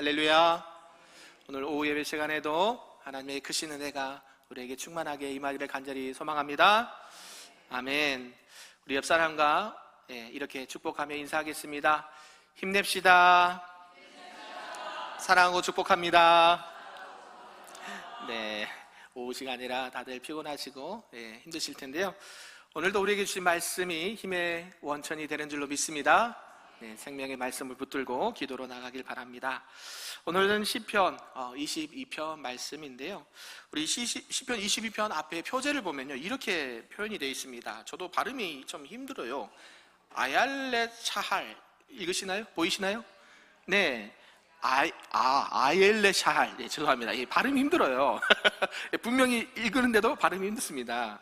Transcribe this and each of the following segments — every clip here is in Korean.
할렐루야. 오늘 오후 예배 시간에도 하나님의 크신 은혜가 우리에게 충만하게 임하기를 간절히 소망합니다. 아멘. 우리 옆 사람과 이렇게 축복하며 인사하겠습니다. 힘냅시다. 사랑하고 축복합니다. 네, 오후 시간이라 다들 피곤하시고 힘드실 텐데요. 오늘도 우리에게 주신 말씀이 힘의 원천이 되는 줄로 믿습니다. 생명의 말씀을 붙들고 기도로 나가길 바랍니다. 오늘은 시편 22편 말씀인데요. 우리 시편 22편 앞에 표제를 보면요, 이렇게 표현이 되어 있습니다. 저도 발음이 좀 힘들어요. 아얄렛 샤할 읽으시나요? 보이시나요? 네, 아옐렛 샤할. 네, 죄송합니다. 발음이 힘들어요. 분명히 읽는데도 발음이 힘듭니다.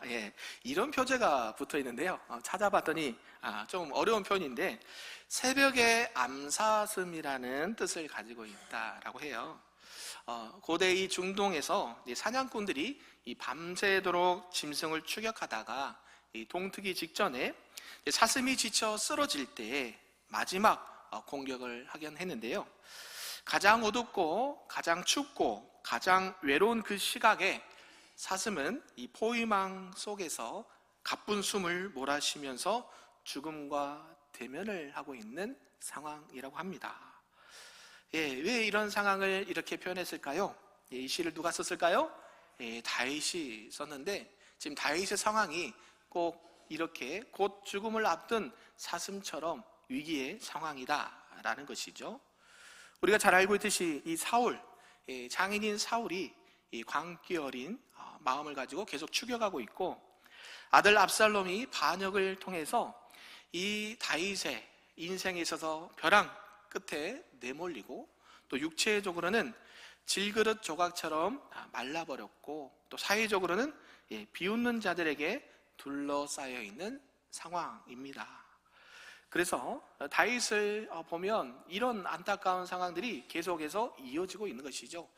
이런 표제가 붙어 있는데요. 찾아봤더니 좀 어려운 표현인데, 새벽의 암사슴이라는 뜻을 가지고 있다라고 해요. 고대 이 중동에서 사냥꾼들이 밤새도록 짐승을 추격하다가 동트기 직전에 사슴이 지쳐 쓰러질 때 마지막 공격을 하긴 했는데요. 가장 어둡고 가장 춥고 가장 외로운 그 시각에 사슴은 이 포위망 속에서 가쁜 숨을 몰아쉬면서 죽음과 대면을 하고 있는 상황이라고 합니다. 왜 이런 상황을 이렇게 표현했을까요? 이 시를 누가 썼을까요? 다윗이 썼는데, 지금 다윗의 상황이 꼭 이렇게 곧 죽음을 앞둔 사슴처럼 위기의 상황이다라는 것이죠. 우리가 잘 알고 있듯이 이 사울, 장인인 사울이 이 광기 어린 마음을 가지고 계속 추격하고 있고, 아들 압살롬이 반역을 통해서 이 다윗의 인생에 있어서 벼랑 끝에 내몰리고, 또 육체적으로는 질그릇 조각처럼 말라버렸고, 또 사회적으로는 비웃는 자들에게 둘러싸여 있는 상황입니다. 그래서 다윗을 보면 이런 안타까운 상황들이 계속해서 이어지고 있는 것이죠.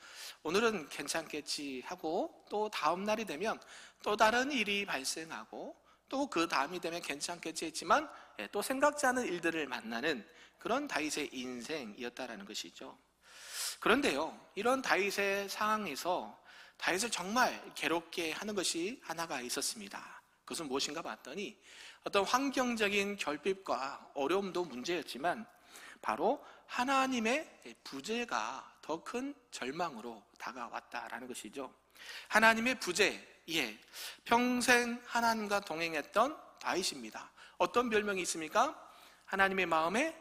오늘은 괜찮겠지 하고 또 다음 날이 되면 또 다른 일이 발생하고, 또 그 다음이 되면 괜찮겠지 했지만 또 생각지 않은 일들을 만나는 그런 다윗의 인생이었다라는 것이죠. 그런데요, 이런 다윗의 상황에서 다윗을 정말 괴롭게 하는 것이 하나가 있었습니다. 그것은 무엇인가 봤더니 어떤 환경적인 결핍과 어려움도 문제였지만 바로 하나님의 부재가 더 큰 절망으로 다가왔다라는 것이죠. 하나님의 부재, 평생 하나님과 동행했던 다윗입니다. 어떤 별명이 있습니까? 하나님의 마음에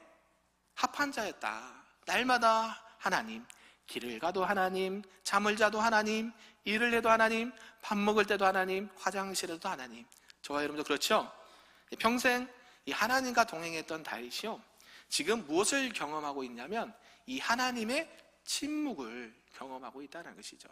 합한 자였다. 날마다 하나님, 길을 가도 하나님, 잠을 자도 하나님, 일을 해도 하나님, 밥 먹을 때도 하나님, 화장실에도 하나님. 저와 여러분도 그렇죠? 평생 이 하나님과 동행했던 다윗이요, 지금 무엇을 경험하고 있냐면 이 하나님의 침묵을 경험하고 있다는 것이죠.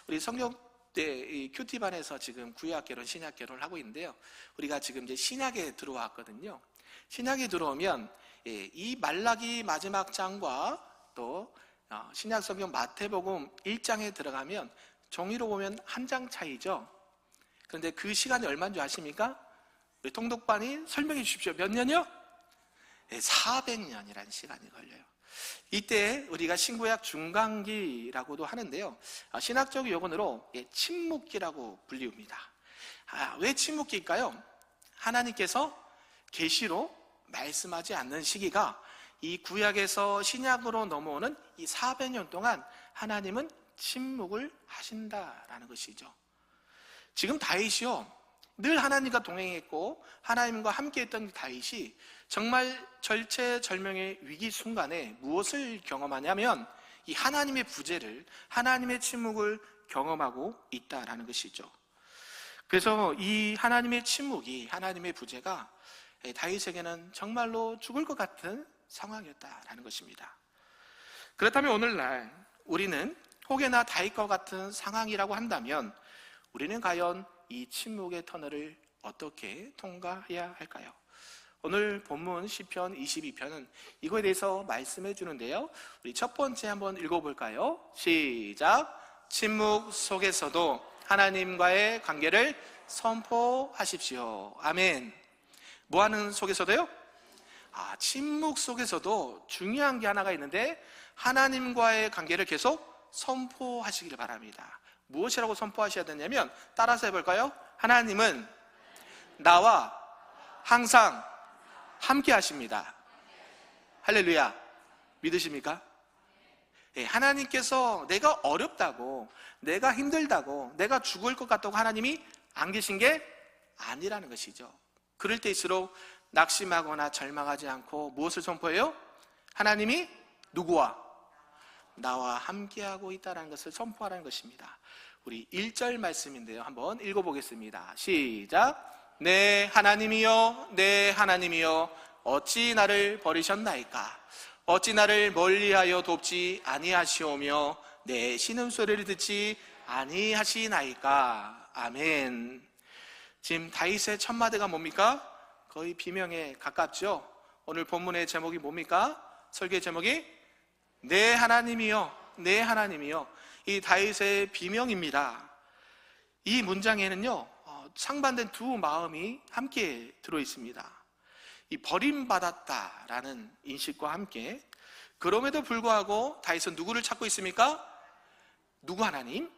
우리 성경 때 큐티반에서 지금 구약 개론, 신약 개론을 하고 있는데요. 우리가 지금 이제 신약에 들어왔거든요. 신약에 들어오면 이 말라기 마지막 장과 또 신약 성경 마태복음 1장에 들어가면 종이로 보면 한 장 차이죠. 그런데 그 시간이 얼마인 줄 아십니까? 우리 통독반이 설명해 주십시오. 몇 년이요? 400년이라는 시간이 걸려요. 이때 우리가 신구약 중간기라고도 하는데요, 신학적 용어로 침묵기라고 불리웁니다. 왜 침묵기일까요? 하나님께서 계시로 말씀하지 않는 시기가 이 구약에서 신약으로 넘어오는 이 400년 동안 하나님은 침묵을 하신다라는 것이죠. 지금 다윗이요, 늘 하나님과 동행했고 하나님과 함께했던 다윗이 정말 절체절명의 위기 순간에 무엇을 경험하냐면 이 하나님의 부재를, 하나님의 침묵을 경험하고 있다라는 것이죠. 그래서 이 하나님의 침묵이, 하나님의 부재가 다윗에게는 정말로 죽을 것 같은 상황이었다라는 것입니다. 그렇다면 오늘날 우리는 혹여나 다윗과 같은 상황이라고 한다면 우리는 과연 이 침묵의 터널을 어떻게 통과해야 할까요? 오늘 본문 시편 22편은 이거에 대해서 말씀해 주는데요, 우리 첫 번째 한번 읽어볼까요? 시작! 침묵 속에서도 하나님과의 관계를 선포하십시오. 아멘. 뭐하는 속에서도요? 침묵 속에서도 중요한 게 하나가 있는데 하나님과의 관계를 계속 선포하시길 바랍니다. 무엇이라고 선포하셔야 되냐면, 따라서 해볼까요? 하나님은 나와 항상 함께 하십니다. 할렐루야. 믿으십니까? 예, 하나님께서 내가 어렵다고, 내가 힘들다고, 내가 죽을 것 같다고 하나님이 안 계신 게 아니라는 것이죠. 그럴 때일수록 낙심하거나 절망하지 않고 무엇을 선포해요? 하나님이 누구와? 나와 함께하고 있다는 것을 선포하라는 것입니다. 우리 1절 말씀인데요, 한번 읽어보겠습니다. 시작. 내 하나님이여, 내 하나님이여, 어찌 나를 버리셨나이까? 어찌 나를 멀리하여 돕지 아니하시오며 내 신음소리를 듣지 아니하시나이까? 아멘. 지금 다윗의 첫 마디가 뭡니까? 거의 비명에 가깝죠. 오늘 본문의 제목이 뭡니까? 설교의 제목이 내 하나님이여, 내 하나님이여. 이 다윗의 비명입니다. 이 문장에는요, 상반된 두 마음이 함께 들어있습니다. 이 버림받았다라는 인식과 함께, 그럼에도 불구하고 다윗은 누구를 찾고 있습니까? 누구 하나님?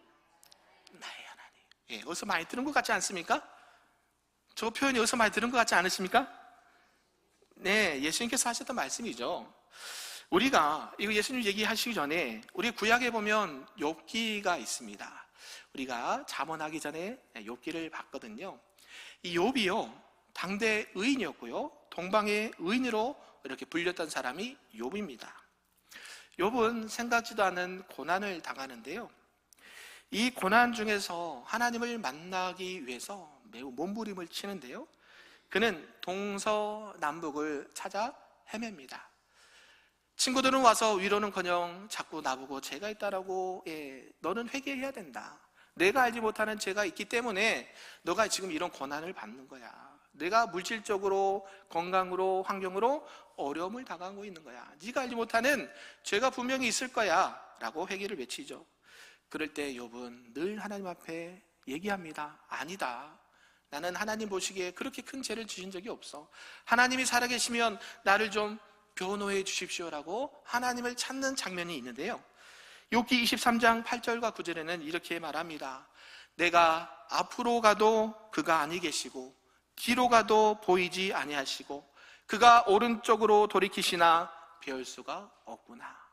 나의 하나님. 예, 어디서 많이 들은 것 같지 않습니까? 저 표현이 어디서 많이 들은 것 같지 않으십니까? 네, 예수님께서 하셨던 말씀이죠. 우리가 이거 예수님 얘기하시기 전에 우리 구약에 보면 욥기가 있습니다. 우리가 잠언하기 전에 욥기를 봤거든요. 이 욥이요, 당대 의인이었고요, 동방의 의인으로 이렇게 불렸던 사람이 욥입니다. 욥은 생각지도 않은 고난을 당하는데요, 이 고난 중에서 하나님을 만나기 위해서 매우 몸부림을 치는데요, 그는 동서남북을 찾아 헤맵니다. 친구들은 와서 위로는커녕 자꾸 나보고 죄가 있다라고, 너는 회개해야 된다, 내가 알지 못하는 죄가 있기 때문에 너가 지금 이런 고난을 받는 거야, 내가 물질적으로, 건강으로, 환경으로 어려움을 당하고 있는 거야, 네가 알지 못하는 죄가 분명히 있을 거야 라고 회개를 외치죠. 그럴 때 욥은 늘 하나님 앞에 얘기합니다. 아니다, 나는 하나님 보시기에 그렇게 큰 죄를 지신 적이 없어, 하나님이 살아계시면 나를 좀 변호해 주십시오라고 하나님을 찾는 장면이 있는데요, 욥기 23장 8절과 9절에는 이렇게 말합니다. 내가 앞으로 가도 그가 아니 계시고 뒤로 가도 보이지 아니하시고 그가 오른쪽으로 돌이키시나 배울 수가 없구나.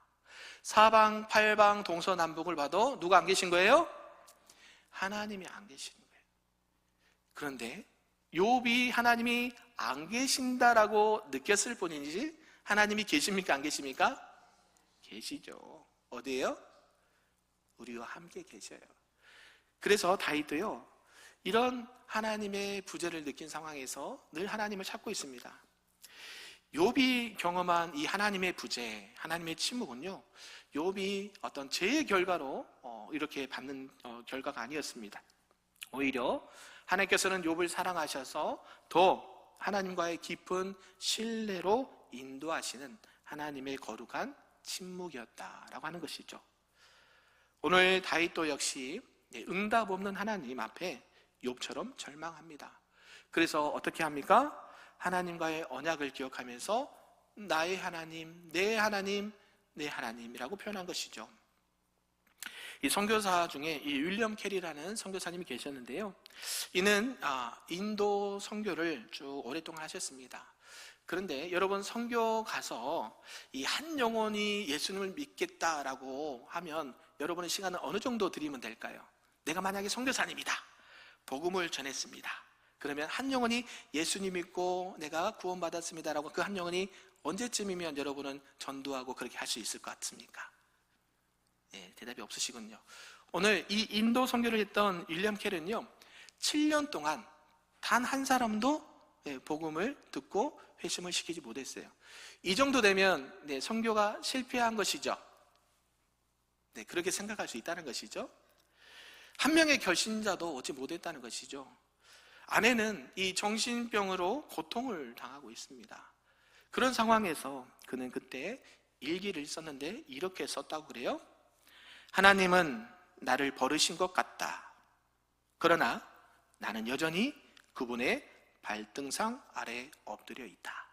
사방 팔방 동서남북을 봐도 누가 안 계신 거예요? 하나님이 안 계시는 거예요. 그런데 욥이 하나님이 안 계신다라고 느꼈을 뿐이지 하나님이 계십니까, 안 계십니까? 계시죠. 어디에요? 우리와 함께 계셔요. 그래서 다윗도요, 이런 하나님의 부재를 느낀 상황에서 늘 하나님을 찾고 있습니다. 욥이 경험한 이 하나님의 부재, 하나님의 침묵은요, 욥이 어떤 죄의 결과로 이렇게 받는 결과가 아니었습니다. 오히려 하나님께서는 욥을 사랑하셔서 더 하나님과의 깊은 신뢰로 인도하시는 하나님의 거룩한 침묵이었다라고 하는 것이죠. 오늘 다윗도 역시 응답 없는 하나님 앞에 욥처럼 절망합니다. 그래서 어떻게 합니까? 하나님과의 언약을 기억하면서 나의 하나님, 내 하나님, 내 하나님이라고 표현한 것이죠. 이 선교사 중에 이 윌리엄 캐리라는 선교사님이 계셨는데요, 이는 인도 선교를 쭉 오랫동안 하셨습니다. 그런데 여러분, 선교 가서 이 한 영혼이 예수님을 믿겠다라고 하면 여러분의 시간은 어느 정도 드리면 될까요? 내가 만약에 선교사님이다, 복음을 전했습니다, 그러면 한 영혼이 예수님 믿고 내가 구원받았습니다라고 그 한 영혼이 언제쯤이면 여러분은 전도하고 그렇게 할 수 있을 것 같습니까? 대답이 없으시군요. 오늘 이 인도 선교를 했던 윌리엄 캐리는요, 7년 동안 단 한 사람도 복음을 듣고 회심을 시키지 못했어요. 이 정도 되면 선교가 실패한 것이죠. 그렇게 생각할 수 있다는 것이죠. 한 명의 결신자도 얻지 못했다는 것이죠. 아내는 이 정신병으로 고통을 당하고 있습니다. 그런 상황에서 그는 그때 일기를 썼는데 이렇게 썼다고 그래요. 하나님은 나를 버리신 것 같다. 그러나 나는 여전히 그분의 발등상 아래 엎드려 있다.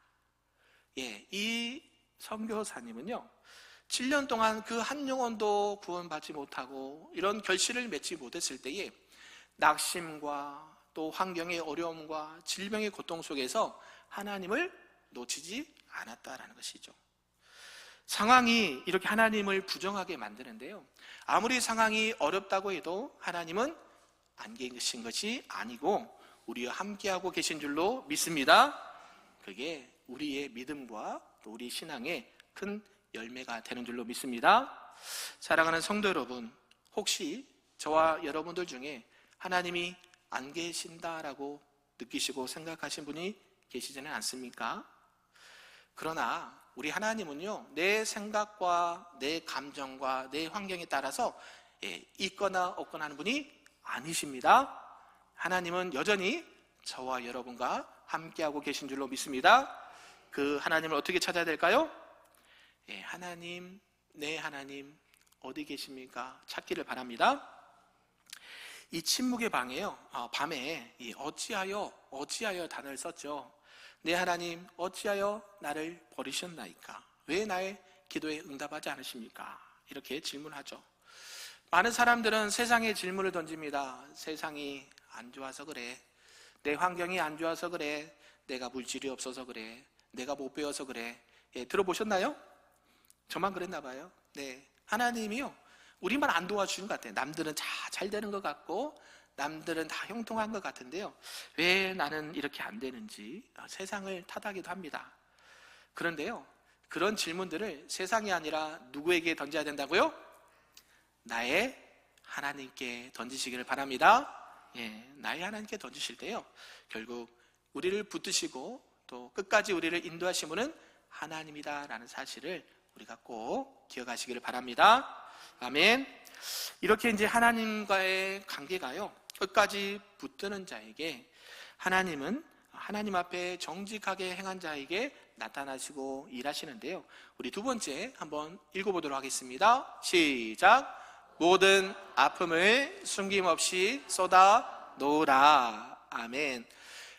이 선교사님은요, 7년 동안 그 한 영혼도 구원받지 못하고 이런 결실을 맺지 못했을 때에 낙심과 또 환경의 어려움과 질병의 고통 속에서 하나님을 놓치지 않았다라는 것이죠. 상황이 이렇게 하나님을 부정하게 만드는데요, 아무리 상황이 어렵다고 해도 하나님은 안 계신 것이 아니고 우리와 함께하고 계신 줄로 믿습니다. 그게 우리의 믿음과 또 우리 신앙의 큰 열매가 되는 줄로 믿습니다. 사랑하는 성도 여러분, 혹시 저와 여러분들 중에 하나님이 안 계신다라고 느끼시고 생각하신 분이 계시지는 않습니까? 그러나 우리 하나님은요, 내 생각과 내 감정과 내 환경에 따라서 있거나 없거나 하는 분이 아니십니다. 하나님은 여전히 저와 여러분과 함께하고 계신 줄로 믿습니다. 그 하나님을 어떻게 찾아야 될까요? 하나님, 내 하나님 어디 계십니까? 찾기를 바랍니다. 이 침묵의 방에요, 밤에 어찌하여 단어를 썼죠. 내 하나님 어찌하여 나를 버리셨나이까? 왜 나의 기도에 응답하지 않으십니까? 이렇게 질문하죠. 많은 사람들은 세상에 질문을 던집니다. 세상이 안 좋아서 그래, 내 환경이 안 좋아서 그래, 내가 물질이 없어서 그래, 내가 못 배워서 그래. 들어보셨나요? 저만 그랬나 봐요. 네, 하나님이요, 우리만 안 도와주는 것 같아요. 남들은 다 잘 되는 것 같고 남들은 다 형통한 것 같은데요, 왜 나는 이렇게 안 되는지 세상을 탓하기도 합니다. 그런데요, 그런 질문들을 세상이 아니라 누구에게 던져야 된다고요? 나의 하나님께 던지시기를 바랍니다. 나의 하나님께 던지실 때요, 결국 우리를 붙드시고 또 끝까지 우리를 인도하신 분은 하나님이다라는 사실을 우리가 꼭 기억하시기를 바랍니다. 아멘. 이렇게 이제 하나님과의 관계가요, 끝까지 붙드는 자에게 하나님은 하나님 앞에 정직하게 행한 자에게 나타나시고 일하시는데요, 우리 두 번째 한번 읽어보도록 하겠습니다. 시작. 모든 아픔을 숨김없이 쏟아 놓으라. 아멘.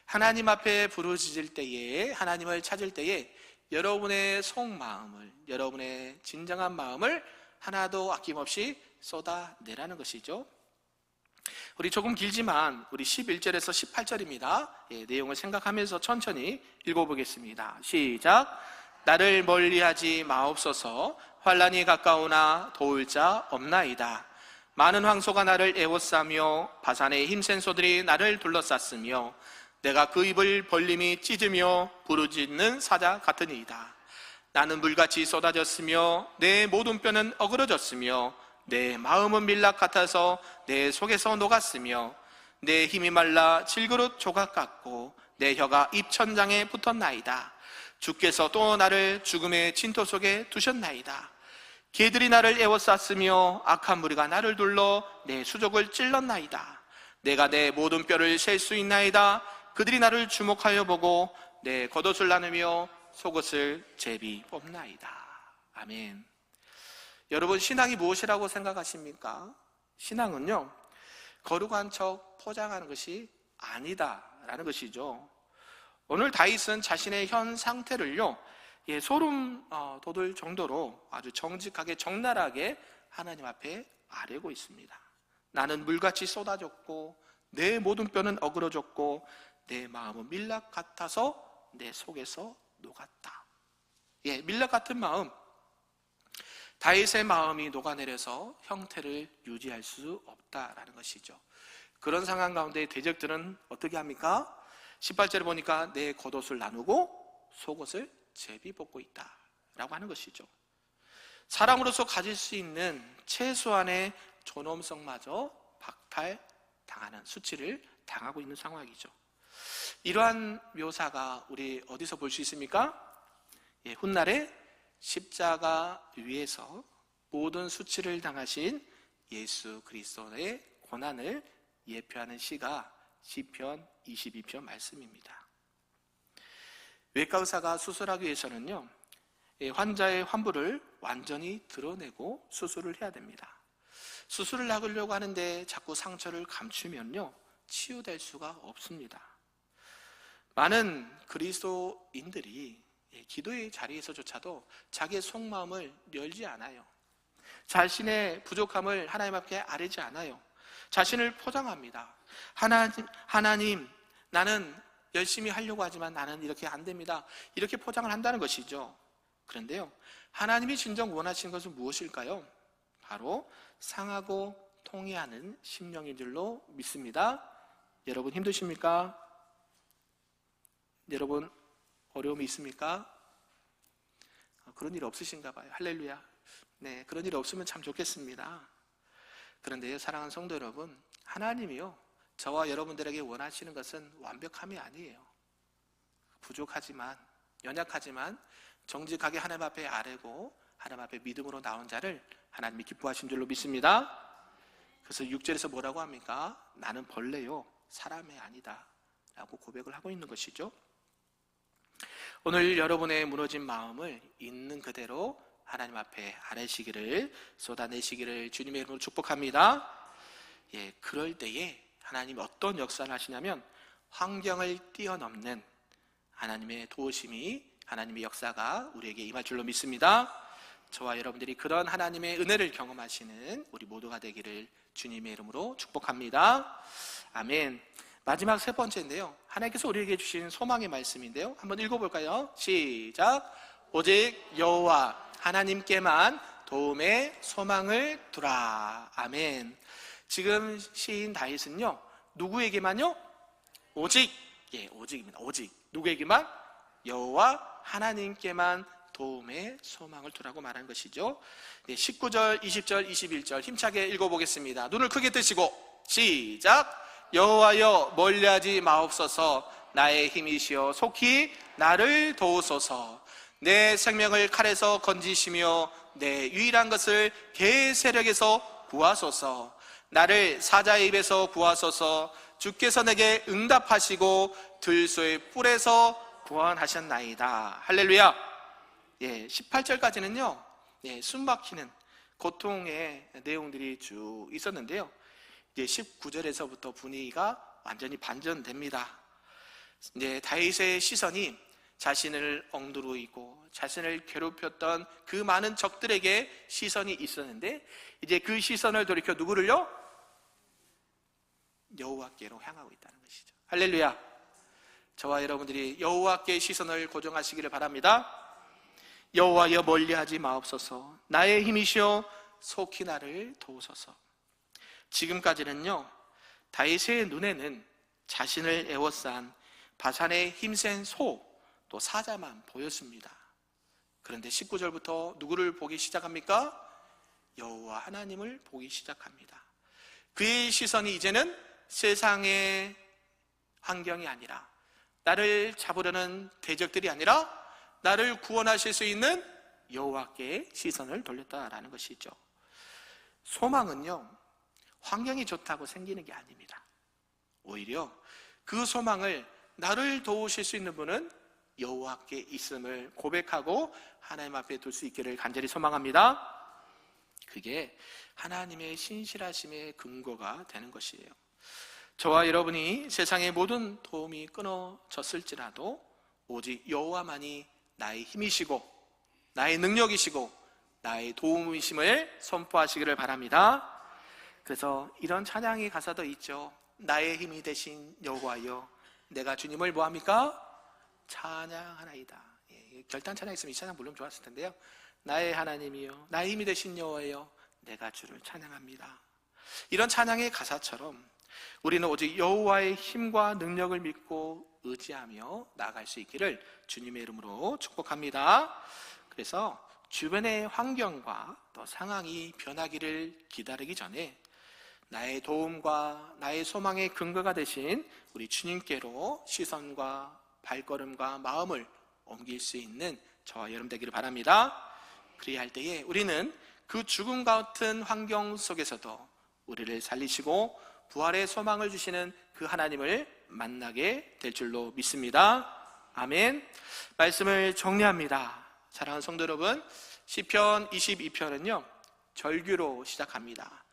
하나님 앞에 부르짖을 때에, 하나님을 찾을 때에 여러분의 속마음을, 여러분의 진정한 마음을 하나도 아낌없이 쏟아내라는 것이죠. 우리 조금 길지만 우리 11절에서 18절입니다. 내용을 생각하면서 천천히 읽어보겠습니다. 시작. 나를 멀리하지 마옵소서. 환난이 가까우나 도울 자 없나이다. 많은 황소가 나를 에워싸며 바산의 힘센 소들이 나를 둘러쌌으며 내가 그 입을 벌림이 찢으며 부르짖는 사자 같으니이다. 나는 물같이 쏟아졌으며 내 모든 뼈는 어그러졌으며 내 마음은 밀락 같아서 내 속에서 녹았으며 내 힘이 말라 질그릇 조각 같고 내 혀가 입천장에 붙었나이다. 주께서 또 나를 죽음의 진토 속에 두셨나이다. 개들이 나를 에워쌌으며 악한 무리가 나를 둘러 내 수족을 찔렀나이다. 내가 내 모든 뼈를 셀 수 있나이다. 그들이 나를 주목하여 보고 내 겉옷을 나누며 속옷을 제비 뽑나이다. 아멘. 여러분, 신앙이 무엇이라고 생각하십니까? 신앙은요, 거룩한 척 포장하는 것이 아니다라는 것이죠. 오늘 다윗은 자신의 현 상태를요, 소름 돋을 정도로 아주 정직하게 적나라하게 하나님 앞에 아뢰고 있습니다. 나는 물같이 쏟아졌고 내 모든 뼈는 어그러졌고 내 마음은 밀락 같아서 내 속에서 녹았다. 밀락 같은 마음, 다윗의 마음이 녹아내려서 형태를 유지할 수 없다라는 것이죠. 그런 상황 가운데 대적들은 어떻게 합니까? 18절에 보니까 내 겉옷을 나누고 속옷을 제비 벗고 있다라고 하는 것이죠. 사람으로서 가질 수 있는 최소한의 존엄성마저 박탈당하는, 수치를 당하고 있는 상황이죠. 이러한 묘사가 우리 어디서 볼 수 있습니까? 훗날에 십자가 위에서 모든 수치를 당하신 예수 그리스도의 고난을 예표하는 시가 시편 22편 말씀입니다. 외과 의사가 수술하기 위해서는요, 환자의 환부를 완전히 드러내고 수술을 해야 됩니다. 수술을 하려고 하는데 자꾸 상처를 감추면요, 치유될 수가 없습니다. 많은 그리스도인들이 기도의 자리에서조차도 자기의 속마음을 열지 않아요. 자신의 부족함을 하나님 앞에 아뢰지 않아요. 자신을 포장합니다. 하나님, 나는 열심히 하려고 하지만 나는 이렇게 안 됩니다. 이렇게 포장을 한다는 것이죠. 그런데요, 하나님이 진정 원하시는 것은 무엇일까요? 바로 상하고 통회하는 심령인 줄로 믿습니다. 여러분 힘드십니까? 여러분 어려움이 있습니까? 그런 일 없으신가 봐요. 할렐루야. 네, 그런 일 없으면 참 좋겠습니다. 그런데요, 사랑하는 성도 여러분, 하나님이요, 저와 여러분들에게 원하시는 것은 완벽함이 아니에요. 부족하지만, 연약하지만 정직하게 하나님 앞에 아뢰고 하나님 앞에 믿음으로 나온 자를 하나님이 기뻐하신 줄로 믿습니다. 그래서 6절에서 뭐라고 합니까? 나는 벌레요, 사람이 아니다 라고 고백을 하고 있는 것이죠. 오늘 여러분의 무너진 마음을 있는 그대로 하나님 앞에 아뢰시기를, 쏟아내시기를 주님의 이름으로 축복합니다. 그럴 때에 하나님이 어떤 역사를 하시냐면 환경을 뛰어넘는 하나님의 도우심이, 하나님의 역사가 우리에게 임할 줄로 믿습니다. 저와 여러분들이 그런 하나님의 은혜를 경험하시는 우리 모두가 되기를 주님의 이름으로 축복합니다. 아멘. 마지막 세 번째인데요, 하나님께서 우리에게 주신 소망의 말씀인데요, 한번 읽어볼까요? 시작. 오직 여호와 하나님께만 도움의 소망을 두라. 아멘. 지금 시인 다윗은요, 누구에게만요? 오직, 오직입니다. 오직 누구에게만? 여호와 하나님께만 도움의 소망을 두라고 말하는 것이죠. 19절, 20절, 21절 힘차게 읽어보겠습니다. 눈을 크게 뜨시고 시작. 여호와여 멀리하지 마옵소서. 나의 힘이시여 속히 나를 도우소서. 내 생명을 칼에서 건지시며 내 유일한 것을 개 세력에서 구하소서. 나를 사자의 입에서 구하소서. 주께서 내게 응답하시고 들소의 뿔에서 구원하셨나이다. 할렐루야. 18절까지는요, 숨막히는 고통의 내용들이 쭉 있었는데요, 이제 19절에서부터 분위기가 완전히 반전됩니다. 다윗의 시선이 자신을 억누르고 자신을 괴롭혔던 그 많은 적들에게 시선이 있었는데, 이제 그 시선을 돌이켜 누구를요? 여호와께로 향하고 있다는 것이죠. 할렐루야. 저와 여러분들이 여호와께 시선을 고정하시기를 바랍니다. 여호와여 멀리하지 마옵소서. 나의 힘이시여 속히 나를 도우소서. 지금까지는요, 다윗의 눈에는 자신을 애워싼 바산의 힘센 소, 또 사자만 보였습니다. 그런데 19절부터 누구를 보기 시작합니까? 여호와 하나님을 보기 시작합니다. 그의 시선이 이제는 세상의 환경이 아니라, 나를 잡으려는 대적들이 아니라 나를 구원하실 수 있는 여호와께 시선을 돌렸다라는 것이죠. 소망은요, 환경이 좋다고 생기는 게 아닙니다. 오히려 그 소망을, 나를 도우실 수 있는 분은 여호와께 있음을 고백하고 하나님 앞에 둘 수 있기를 간절히 소망합니다. 그게 하나님의 신실하심의 근거가 되는 것이에요. 저와 여러분이 세상의 모든 도움이 끊어졌을지라도 오직 여호와만이 나의 힘이시고 나의 능력이시고 나의 도움이심을 선포하시기를 바랍니다. 그래서 이런 찬양의 가사도 있죠. 나의 힘이 되신 여호와여, 내가 주님을 뭐합니까? 찬양하나이다. 결단 찬양 있으면 이 찬양 물론 좋았을 텐데요, 나의 하나님이여, 나의 힘이 되신 여호와여, 내가 주를 찬양합니다. 이런 찬양의 가사처럼 우리는 오직 여호와의 힘과 능력을 믿고 의지하며 나아갈 수 있기를 주님의 이름으로 축복합니다. 그래서 주변의 환경과 또 상황이 변하기를 기다리기 전에 나의 도움과 나의 소망의 근거가 되신 우리 주님께로 시선과 발걸음과 마음을 옮길 수 있는 저와 여러분 되기를 바랍니다. 그리할 때에 우리는 그 죽음 같은 환경 속에서도 우리를 살리시고 부활의 소망을 주시는 그 하나님을 만나게 될 줄로 믿습니다. 아멘. 말씀을 정리합니다. 사랑하는 성도 여러분, 시편 22편은요 절규로 시작합니다.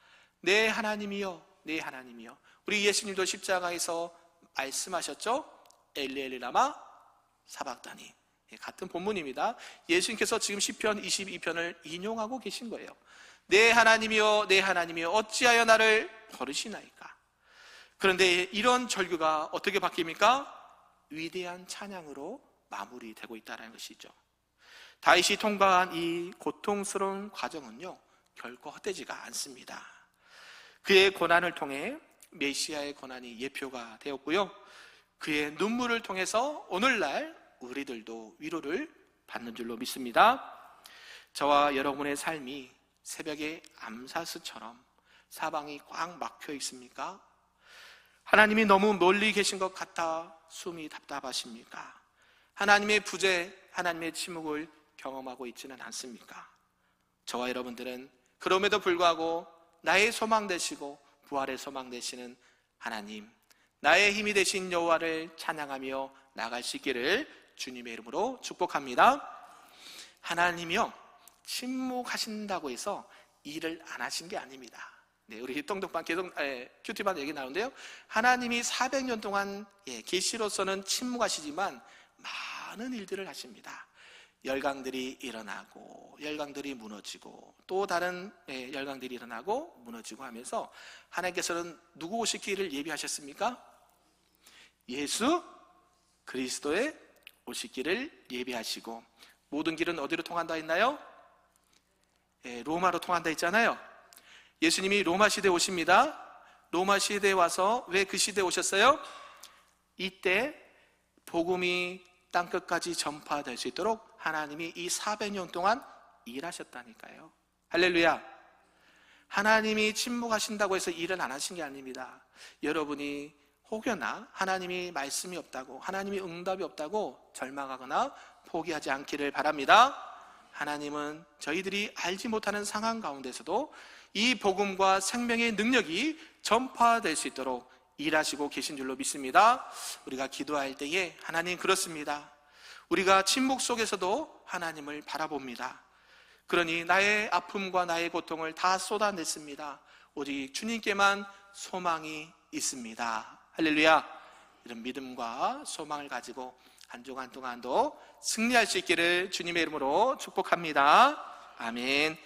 내 하나님이여, 내 하나님이여. 우리 예수님도 십자가에서 말씀하셨죠? 엘리 엘리 라마 사박다니, 같은 본문입니다. 예수님께서 지금 시편 22편을 인용하고 계신 거예요. 내 하나님이여 내 하나님이여 어찌하여 나를 버리시나이까. 그런데 이런 절규가 어떻게 바뀝니까? 위대한 찬양으로 마무리되고 있다는 것이죠. 다윗이 통과한 이 고통스러운 과정은요, 결코 헛되지가 않습니다. 그의 고난을 통해 메시아의 고난이 예표가 되었고요, 그의 눈물을 통해서 오늘날 우리들도 위로를 받는 줄로 믿습니다. 저와 여러분의 삶이 새벽의 암사스처럼 사방이 꽉 막혀 있습니까? 하나님이 너무 멀리 계신 것 같아 숨이 답답하십니까? 하나님의 부재, 하나님의 침묵을 경험하고 있지는 않습니까? 저와 여러분들은 그럼에도 불구하고 나의 소망 되시고 부활의 소망 되시는 하나님, 나의 힘이 되신 여호와를 찬양하며 나아갈 수 있기를 주님의 이름으로 축복합니다. 하나님이요, 침묵하신다고 해서 일을 안 하신 게 아닙니다. 네, 우리 동독반 계속 큐티반 얘기 나오는데요, 하나님이 400년 동안 계시로서는 침묵하시지만 많은 일들을 하십니다. 열강들이 일어나고 열강들이 무너지고 또 다른 열강들이 일어나고 무너지고 하면서 하나님께서는 누구 오실 길을 예비하셨습니까? 예수 그리스도의 오실 길을 예비하시고, 모든 길은 어디로 통한다 했나요? 로마로 통한다 했잖아요. 예수님이 로마 시대에 오십니다. 로마 시대에 와서 왜 그 시대에 오셨어요? 이때 복음이 땅끝까지 전파될 수 있도록 하나님이 이 400년 동안 일하셨다니까요. 할렐루야. 하나님이 침묵하신다고 해서 일은 안 하신 게 아닙니다. 여러분이 혹여나 하나님이 말씀이 없다고, 하나님이 응답이 없다고 절망하거나 포기하지 않기를 바랍니다. 하나님은 저희들이 알지 못하는 상황 가운데서도 이 복음과 생명의 능력이 전파될 수 있도록 일하시고 계신 줄로 믿습니다. 우리가 기도할 때에 하나님 그렇습니다. 우리가 침묵 속에서도 하나님을 바라봅니다. 그러니 나의 아픔과 나의 고통을 다 쏟아냈습니다. 오직 주님께만 소망이 있습니다. 할렐루야. 이런 믿음과 소망을 가지고 한 주간 동안도 승리할 수 있기를 주님의 이름으로 축복합니다. 아멘.